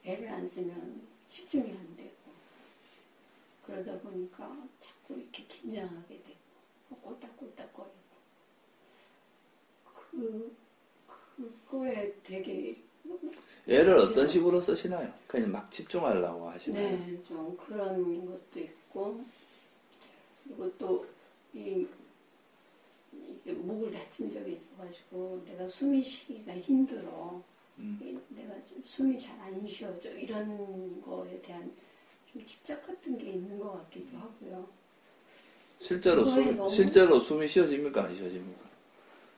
애를 안 쓰면 집중이 안 되고 그러다 보니까 자꾸 이렇게 긴장하게 되고 꼴딱꼴딱거리고 그거에 되게 애를 어떤 식으로 쓰시나요? 그냥 막 집중하려고 하시나요? 네, 좀 그런 것도 있고 그리고 또 이게 목을 다친 적이 있어가지고 내가 숨이 쉬기가 힘들어. 내가 좀 숨이 잘 안 쉬어져. 이런 거에 대한 좀 집착 같은 게 있는 것 같기도 하고요. 실제로 숨이 쉬어집니까? 안 쉬어집니까?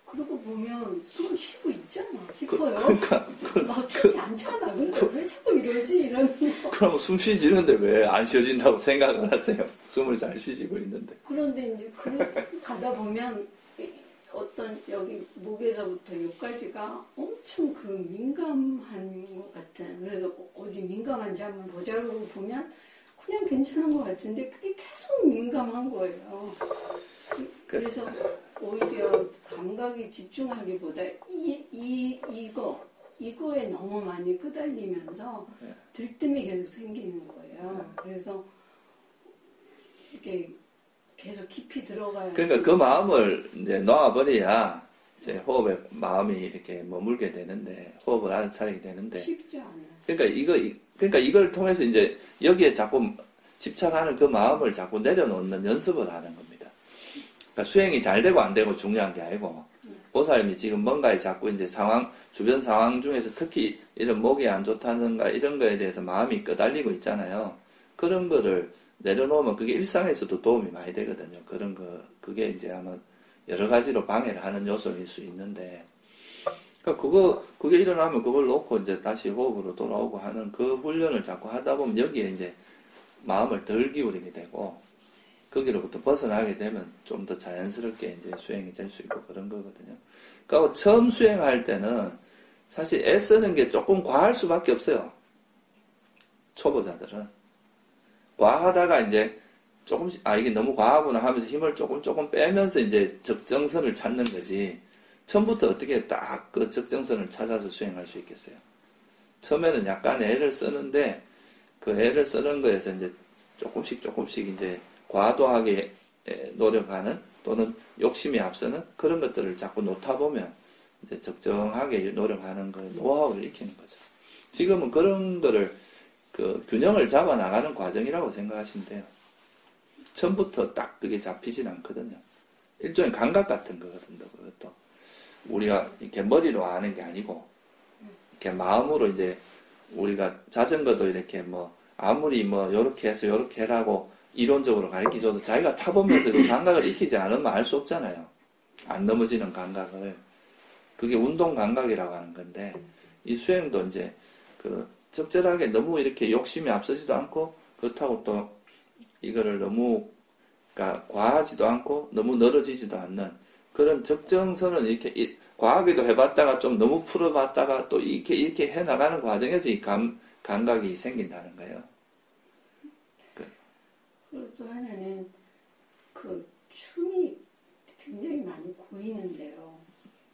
그러고 보면 숨을 쉬고 있잖아 싶어요. 그러니까 막 쉬지 않잖아. 근데 왜 자꾸 이러지? 이러는 거. 그럼 숨 쉬지는데 왜 안 쉬어진다고 생각을 하세요? 숨을 잘 쉬시고 있는데. 그런데 이제 가다 보면 어떤 여기 목에서부터 여기까지가 엄청 그 민감한 것 같은. 그래서 어디 민감한지 한번 보자고 보면 그냥 괜찮은 것 같은데 그게 계속 민감한 거예요. 그래서 오히려 감각에 집중하기보다 이거에 너무 많이 끄달리면서 들뜸이 계속 생기는 거예요. 그래서 이게 계속 깊이 들어가야. 그러니까 그 마음을 이제 놓아버려야 이제 호흡에 마음이 이렇게 머물게 되는데 호흡을 알아차리게 되는데. 쉽지 않아요. 그러니까 이걸 통해서 이제 여기에 자꾸 집착하는 그 마음을 자꾸 내려놓는 연습을 하는 겁니다. 그러니까 수행이 잘 되고 안 되고 중요한 게 아니고 보살님이 지금 뭔가에 자꾸 이제 주변 상황 중에서 특히 이런 목이 안 좋다는가 이런 거에 대해서 마음이 끄달리고 있잖아요. 그런 거를 내려놓으면 그게 일상에서도 도움이 많이 되거든요. 그런 거, 그게 이제 아마 여러 가지로 방해를 하는 요소일 수 있는데, 그게 일어나면 그걸 놓고 이제 다시 호흡으로 돌아오고 하는 그 훈련을 자꾸 하다 보면 여기에 이제 마음을 덜 기울이게 되고, 거기로부터 벗어나게 되면 좀 더 자연스럽게 이제 수행이 될 수 있고 그런 거거든요. 그러니까 처음 수행할 때는 사실 애쓰는 게 조금 과할 수밖에 없어요. 초보자들은. 과하다가 이제 조금씩, 이게 너무 과하구나 하면서 힘을 조금 빼면서 이제 적정선을 찾는 거지. 처음부터 어떻게 딱 그 적정선을 찾아서 수행할 수 있겠어요? 처음에는 약간 애를 쓰는데, 그 애를 쓰는 거에서 이제 조금씩 이제 과도하게 노력하는 또는 욕심이 앞서는 그런 것들을 자꾸 놓다 보면 이제 적정하게 노력하는 그 노하우를 익히는 거죠. 지금은 그런 거를 그 균형을 잡아 나가는 과정이라고 생각하시면 돼요. 처음부터 딱 그게 잡히진 않거든요. 일종의 감각 같은 거거든요. 그것도 우리가 이렇게 머리로 아는 게 아니고 이렇게 마음으로 이제 우리가 자전거도 이렇게 뭐 아무리 뭐 요렇게 해서 요렇게 해라고 이론적으로 가르쳐줘도 자기가 타보면서 그 감각을 익히지 않으면 알 수 없잖아요. 안 넘어지는 감각을. 그게 운동 감각이라고 하는 건데 이 수행도 이제 그 적절하게 너무 이렇게 욕심이 앞서지도 않고 그렇다고 또 이거를 너무 그러니까 과하지도 않고 너무 늘어지지도 않는 그런 적정선은 이렇게 과하게도 해봤다가 좀 너무 풀어봤다가 또 이렇게 해나가는 과정에서 이 감각이 생긴다는 거예요. 그리고 또 하나는 그 춤이 굉장히 많이 고이는데요.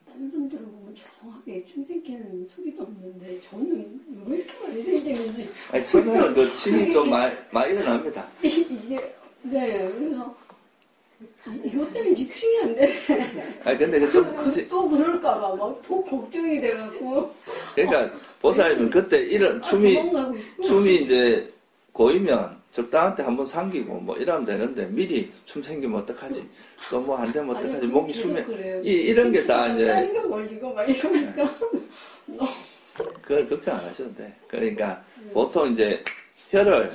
다른 분들은 보면 조용하게 춤 생기는 소리도 없는데 저는 왜 이렇게 많이 생기는지. 아니, 처음에는 그 침이 좀 많이 일어납니다. 이게 네, 그래서 이것 때문에 집중이 안 돼. 아니 근데 또 그럴까봐 막 더 걱정이 돼갖고. 그러니까 보살님은 그때 이런 춤이 이제 고이면 적당한 때 한번 삼기고 뭐 이러면 되는데 미리 춤 생기면 어떡하지? 또 뭐 안 되면 어떡하지? 목이 숨에 이런 게 다 이제 쌀이가 걸리고 막 이러니까 그걸 걱정 안 하셔도 돼. 그러니까 보통 이제 혀를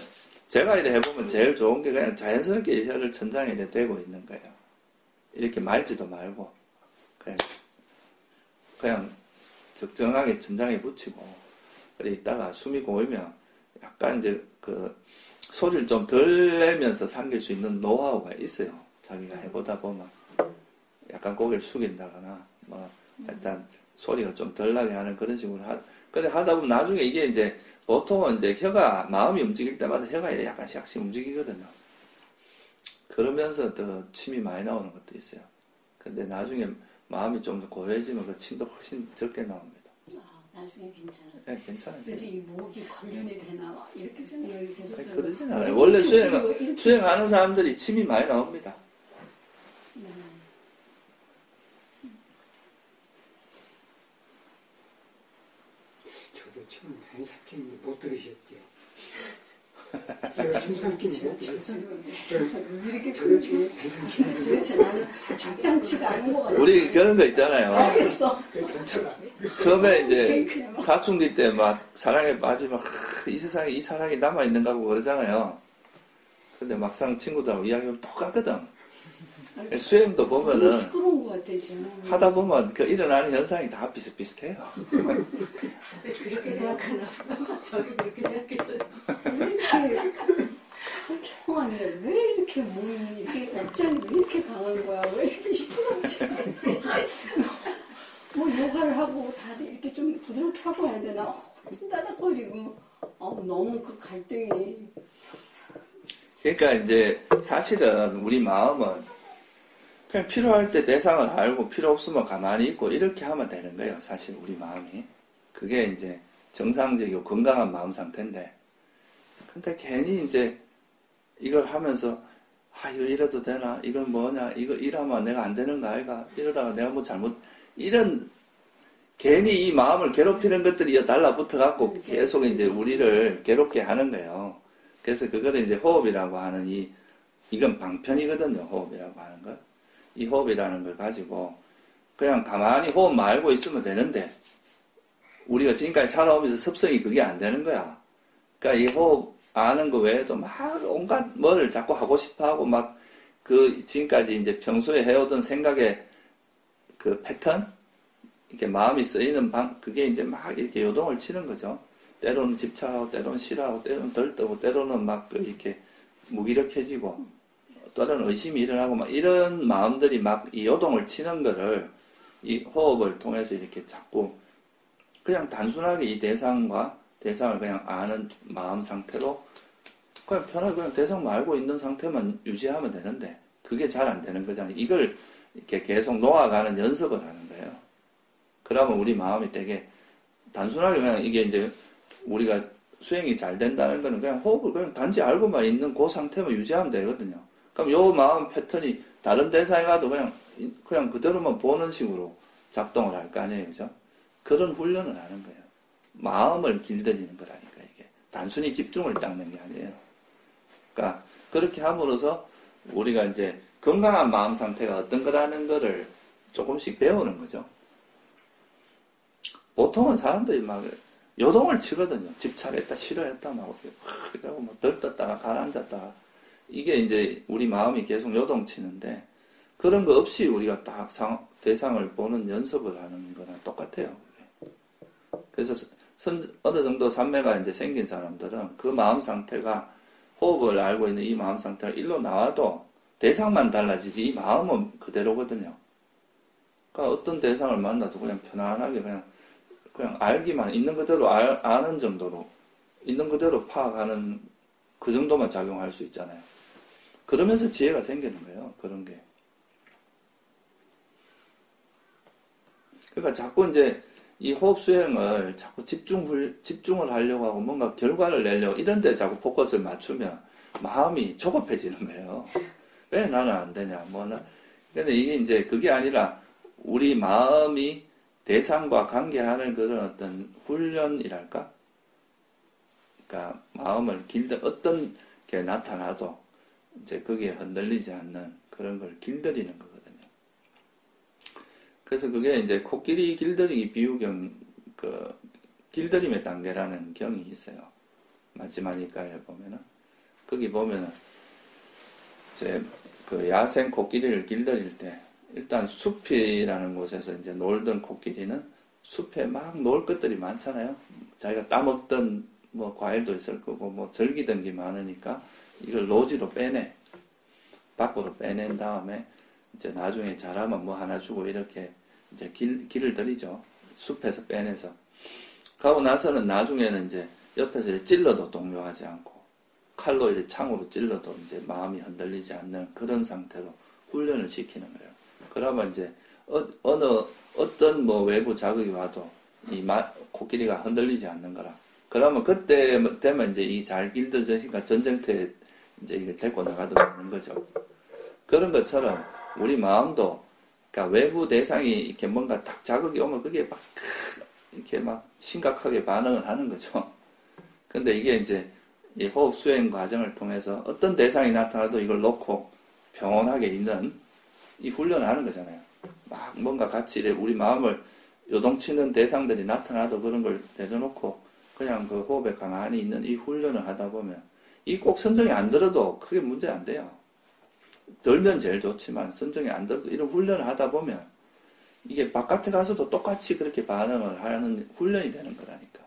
제가 이렇게 해보면 제일 좋은 게 그냥 자연스럽게 혀를 천장에 이렇게 대고 있는 거예요. 이렇게 말지도 말고 그냥 적정하게 천장에 붙이고 그래 있다가 숨이 고이면 약간 이제 그 소리를 좀 덜 내면서 삼길 수 있는 노하우가 있어요. 자기가 해보다 보면 약간 고개를 숙인다거나 뭐 일단 소리가 좀 덜 나게 하는 그런 식으로 그래 하다 보면 나중에 이게 이제 보통은 이제 혀가 마음이 움직일 때마다 혀가 약간씩 움직이거든요. 그러면서 더 침이 많이 나오는 것도 있어요. 근데 나중에 마음이 좀 더 고요해지면 그 침도 훨씬 적게 나옵니다. 나중에 괜찮아요. 네, 괜찮아요. 그래서 이 목이 관련이 되나 이렇게 생각이 계속 아니, 들어요. 그러진 않아요. 원래 수행하는 사람들이 침이 많이 나옵니다. 저도 처음 한삭힘 못 들으셨죠? 제가 한삭힘 못 들었어요. 이렇게 저도 처음 한삭힘 도대체 나는 적당치가 않은 것 같아. 우리 그런 거 있잖아요. 알겠어. 처음에 이제 제일 그냥 막 사춘기 때 막 사랑에 빠지면 이 세상에 이 사랑이 남아있는가 하고 그러잖아요. 근데 막상 친구들하고 이야기하면 똑같거든. 수행도 보면은 시끄러운 것 같아 지금. 하다 보면 그 일어나는 현상이 다 비슷비슷해요. 그렇게 생각하나 봐. 저도 그렇게 생각했어요. 왜 이렇게 멀쩡한데 왜 이렇게 몸이 이렇게 억장이 왜 이렇게 강한 거야? 왜 이렇게 시끄럽지? 뭐 요가를 하고 다들 이렇게 좀 부드럽게 하고 해야 되나? 찐따닥거리고 너무 그 갈등이. 그러니까 이제 사실은 우리 마음은 그냥 필요할 때 대상을 알고 필요 없으면 가만히 있고 이렇게 하면 되는 거예요. 사실 우리 마음이. 그게 이제 정상적이고 건강한 마음 상태인데. 근데 괜히 이제 이걸 하면서 이거 이래도 되나? 이건 뭐냐? 이거 이러면 내가 안 되는 거 아이가? 이러다가 내가 뭐 잘못 이런 괜히 이 마음을 괴롭히는 것들이 달라붙어 갖고 계속 이제 우리를 괴롭게 하는 거예요. 그래서 그거를 이제 호흡이라고 하는 이건 방편이거든요. 호흡이라고 하는 걸. 이 호흡이라는 걸 가지고 그냥 가만히 호흡만 알고 있으면 되는데 우리가 지금까지 살아오면서 습성이 그게 안 되는 거야. 그러니까 이 호흡 아는 거 외에도 막 온갖 뭐를 자꾸 하고 싶어 하고 막 그 지금까지 이제 평소에 해오던 생각의 그 패턴? 이렇게 마음이 쓰이는 그게 이제 막 이렇게 요동을 치는 거죠. 때로는 집착하고, 때로는 싫어하고, 때로는 덜떠고, 때로는 막 이렇게 무기력해지고, 때로는 의심이 일어나고, 막 이런 마음들이 막 이 요동을 치는 거를 이 호흡을 통해서 이렇게 자꾸 그냥 단순하게 이 대상과 대상을 그냥 아는 마음 상태로 그냥 편하게 그냥 대상만 알고 있는 상태만 유지하면 되는데, 그게 잘 안 되는 거잖아요. 이걸 이렇게 계속 놓아가는 연습을 하는 거예요. 그러면 우리 마음이 되게 단순하게 그냥 이게 이제 우리가 수행이 잘 된다는 거는 그냥 호흡을 그냥 단지 알고만 있는 그 상태만 유지하면 되거든요. 그럼 요 마음 패턴이 다른 대상에 가도 그냥 그대로만 보는 식으로 작동을 할 거 아니에요. 그죠? 그런 훈련을 하는 거예요. 마음을 길들이는 거라니까 이게. 단순히 집중을 닦는 게 아니에요. 그러니까 그렇게 함으로써 우리가 이제 건강한 마음 상태가 어떤 거라는 거를 조금씩 배우는 거죠. 보통은 사람들이 막 요동을 치거든요. 집착했다, 싫어했다, 막, 그러고 뭐 들떴다가 가라앉았다가. 이게 이제 우리 마음이 계속 요동치는데, 그런 거 없이 우리가 딱 대상을 보는 연습을 하는 거랑 똑같아요. 그래서 어느 정도 삼매가 이제 생긴 사람들은 그 마음 상태가 호흡을 알고 있는 이 마음 상태가 일로 나와도 대상만 달라지지 이 마음은 그대로거든요. 그러니까 어떤 대상을 만나도 그냥 편안하게 그냥 알기만, 있는 그대로 아는 정도로, 있는 그대로 파악하는 그 정도만 작용할 수 있잖아요. 그러면서 지혜가 생기는 거예요. 그런 게. 그러니까 자꾸 이제 이 호흡 수행을 자꾸 집중을 하려고 하고 뭔가 결과를 내려고 이런 데 자꾸 포커스를 맞추면 마음이 조급해지는 거예요. 왜 나는 안 되냐, 근데 이게 이제 그게 아니라 우리 마음이 대상과 관계하는 그런 어떤 훈련이랄까? 그러니까 마음을 어떤 게 나타나도 이제 거기에 흔들리지 않는 그런 걸 길들이는 거거든요. 그래서 그게 이제 코끼리 길들이기 비유경, 길들임의 단계라는 경이 있어요. 마지막에 보면은. 거기 보면은, 이제 그 야생 코끼리를 길들일 때, 일단 숲이라는 곳에서 이제 놀던 코끼리는 숲에 막 놀 것들이 많잖아요. 자기가 따먹던 뭐 과일도 있을 거고 뭐 즐기던 게 많으니까 이걸 노지로 빼내. 밖으로 빼낸 다음에 이제 나중에 자라면 뭐 하나 주고 이렇게 이제 길을 들이죠. 숲에서 빼내서. 그러고 나서는 나중에는 이제 옆에서 찔러도 동요하지 않고 칼로 이제 창으로 찔러도 이제 마음이 흔들리지 않는 그런 상태로 훈련을 시키는 거예요. 그러면 이제 어떤 뭐 외부 자극이 와도 코끼리가 흔들리지 않는 거라. 그러면 그때 되면 이제 이 잘 길들여지니까 전쟁터에 이제 이게 데리고 나가도 되는 거죠. 그런 것처럼 우리 마음도 그러니까 외부 대상이 이렇게 뭔가 딱 자극이 오면 그게 막 이렇게 막 심각하게 반응을 하는 거죠. 근데 이게 이제 이 호흡 수행 과정을 통해서 어떤 대상이 나타나도 이걸 놓고 평온하게 있는 이 훈련을 하는 거잖아요. 막 뭔가 같이 우리 마음을 요동치는 대상들이 나타나도 그런 걸 내려놓고 그냥 그 호흡에 가만히 있는 이 훈련을 하다 보면 이 꼭 선정이 안 들어도 크게 문제 안 돼요. 들면 제일 좋지만 선정이 안 들어도 이런 훈련을 하다 보면 이게 바깥에 가서도 똑같이 그렇게 반응을 하는 훈련이 되는 거라니까.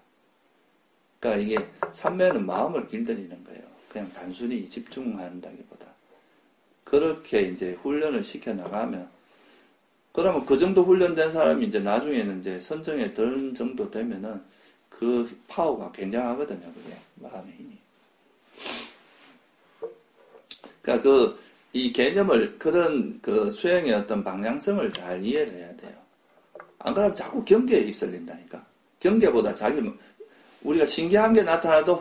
그러니까 이게 삼매는 마음을 길들이는 거예요. 그냥 단순히 집중한다기보다. 그렇게 이제 훈련을 시켜 나가면 그러면 그 정도 훈련된 사람이 이제 나중에는 이제 선정에 들 정도 되면은 그 파워가 굉장하거든요. 그게 마음의 힘이. 그러니까 이 개념을 그런 그 수행의 어떤 방향성을 잘 이해를 해야 돼요. 안 그러면 자꾸 경계에 휩쓸린다니까. 경계보다 우리가 신기한 게 나타나도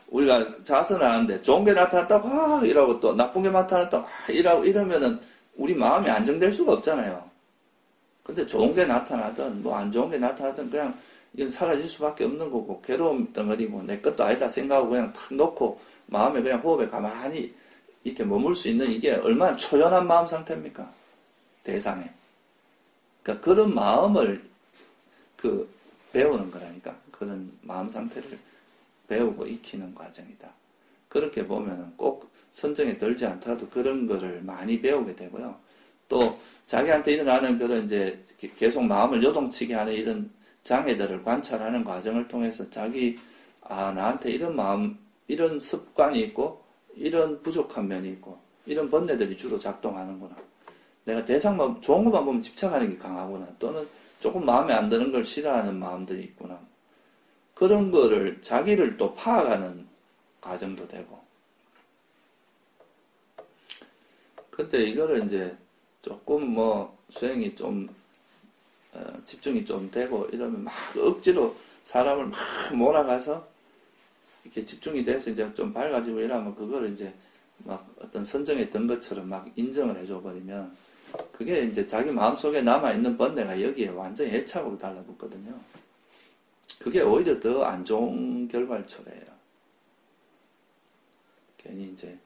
우리가 자선을 하는데 좋은 게 나타났다 확 이러고 또 나쁜 게 나타났다 확 이러면은 우리 마음이 안정될 수가 없잖아요. 근데 좋은 게 나타나든 뭐 안 좋은 게 나타나든 그냥 이건 사라질 수밖에 없는 거고 괴로움 덩어리고 내 것도 아니다 생각하고 그냥 탁 놓고 마음에 그냥 호흡에 가만히 이렇게 머물 수 있는 이게 얼마나 초연한 마음 상태입니까? 대상에. 그러니까 그런 마음을 배우는 거라니까. 그런 마음 상태를 배우고 익히는 과정이다. 그렇게 보면은 꼭 선정에 들지 않더라도 그런 거를 많이 배우게 되고요. 또 자기한테 일어나는 그런 이제 계속 마음을 요동치게 하는 이런 장애들을 관찰하는 과정을 통해서 나한테 이런 마음, 이런 습관이 있고 이런 부족한 면이 있고 이런 번뇌들이 주로 작동하는구나. 내가 대상만 좋은 것만 보면 집착하는 게 강하구나. 또는 조금 마음에 안 드는 걸 싫어하는 마음들이 있구나. 그런 거를 자기를 또 파악하는 과정도 되고. 근데 이거를 이제 조금 수행이 좀 집중이 좀 되고 이러면 막 억지로 사람을 막 몰아가서 이렇게 집중이 돼서 이제 좀 밝아지고 이러면 그거를 이제 막 어떤 선정에 든 것처럼 막 인정을 해줘 버리면 그게 이제 자기 마음속에 남아있는 번뇌가 여기에 완전히 애착으로 달라붙거든요. 그게 오히려 더 안 좋은 결과를 초래해요. 괜히 이제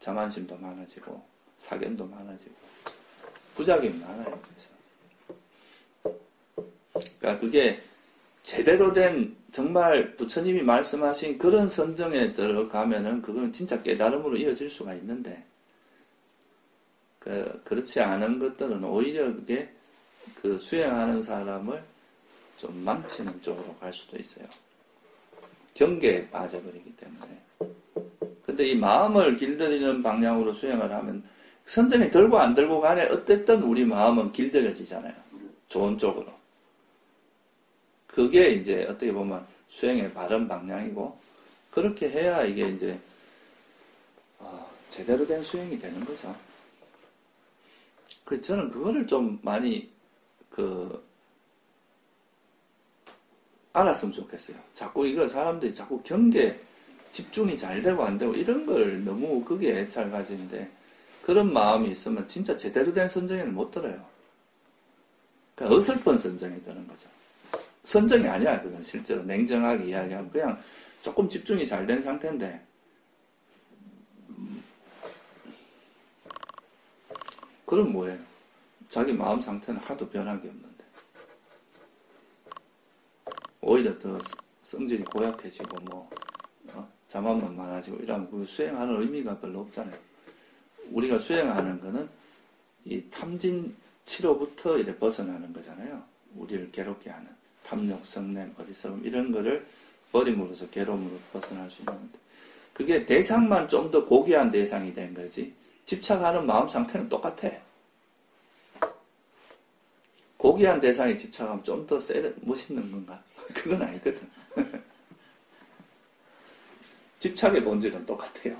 자만심도 많아지고 사견도 많아지고 부작용이 많아요. 그러니까 그게 제대로 된 정말 부처님이 말씀하신 그런 선정에 들어가면은 그건 진짜 깨달음으로 이어질 수가 있는데 그렇지 않은 것들은 오히려 그게 그 수행하는 사람을 좀 망치는 쪽으로 갈 수도 있어요. 경계에 빠져버리기 때문에. 근데 이 마음을 길들이는 방향으로 수행을 하면 선정에 들고 안 들고 간에 어쨌든 우리 마음은 길들여지잖아요. 좋은 쪽으로. 그게 이제 어떻게 보면 수행의 바른 방향이고 그렇게 해야 이게 이제 제대로 된 수행이 되는 거죠. 저는 그거를 좀 많이 알았으면 좋겠어요. 자꾸 이거 사람들이 자꾸 경계 집중이 잘 되고 안 되고 이런 걸 너무 그게 애착을 가지는데 그런 마음이 있으면 진짜 제대로 된 선정에는 못 들어요. 그러니까 어설픈 선정에 드는 거죠. 선정이 아니야. 그건 실제로 냉정하게 이야기하면 그냥 조금 집중이 잘 된 상태인데 그럼 뭐예요? 자기 마음 상태는 하도 변한 게 없는데 오히려 더 성질이 고약해지고 자만만 많아지고 이러면 그 수행하는 의미가 별로 없잖아요. 우리가 수행하는 거는 이 탐진 치로부터 이제 벗어나는 거잖아요. 우리를 괴롭게 하는 탐욕, 성냄, 어리석음 이런 거를 버림으로써 괴로움으로 벗어날 수 있는데 그게 대상만 좀 더 고귀한 대상이 된 거지 집착하는 마음 상태는 똑같아. 고귀한 대상에 집착하면 좀 더 멋있는 건가? 그건 아니거든. 집착의 본질은 똑같아요.